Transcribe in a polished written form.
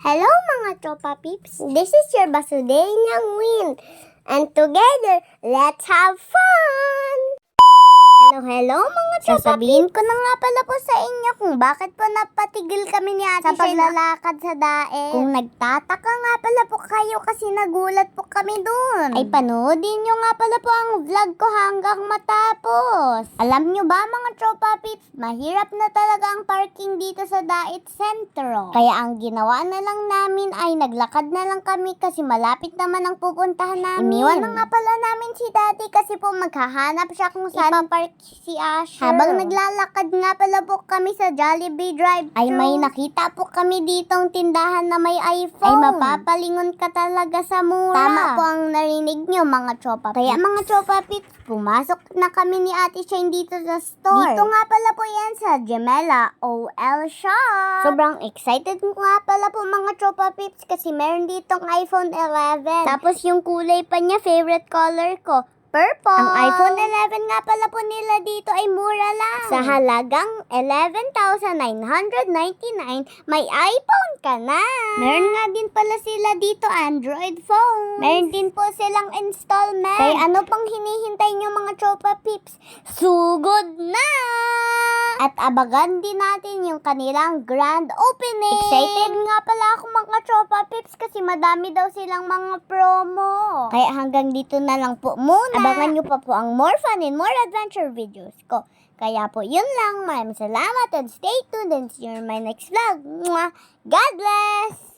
Hello mga tropa peeps, this is your Basudenyang Win, and together, let's have fun! Hello mga tropa Sasabihin ko na nga pala po sa inyo kung bakit po napatigil kami ni Ate sa paglalakad sa daet. Kung nagtataka nga pala po kayo kasi nagulat po kami dun, ay panoodin nyo nga pala po ang vlog ko hanggang matapos. Alam nyo ba mga tropa peeps, mahirap na talaga ang parking dito sa Daet Sentro. Kaya ang ginawa na lang namin ay naglakad na lang kami kasi malapit naman ang pupuntahan namin. Iniwan na nga pala namin si Daddy kasi po maghahanap siya kung saan ipapark si Asher. Habang naglalakad nga pala po kami sa Jollibee Drive-thru, ay may nakita po kami ditong tindahan na may iPhone. Ay mapapalingon ka talaga sa mura. Tama po ang narinig nyo mga tropa peeps. Kaya mga tropa peeps, pumasok na kami ni Ate Shane dito sa store. Dito nga pala po yan sa Gemella OL Shop. Sobrang excited nga pala po mga tropa peeps kasi meron ditong iPhone 11. Tapos yung kulay pa niya, favorite color ko, purple. Ang iPhone 11 nga pala po nila dito ay mura lang. Sa halagang 11,999, may iPhone ka na. Meron nga din pala sila dito Android phone. Meron din po silang installment. Kaya ano pang hinihintay nyo mga tropa peeps? Sugod na! At abagan din natin yung kanilang grand opening. Excited nga pala ako mga tropa peeps kasi madami daw silang mga promo. Kaya hanggang dito na lang po muna. Abangan nyo pa po ang more fun and more adventure videos ko. Kaya po yun lang. Maraming salamat and stay tuned and see you in my next vlog. Mwah! God bless!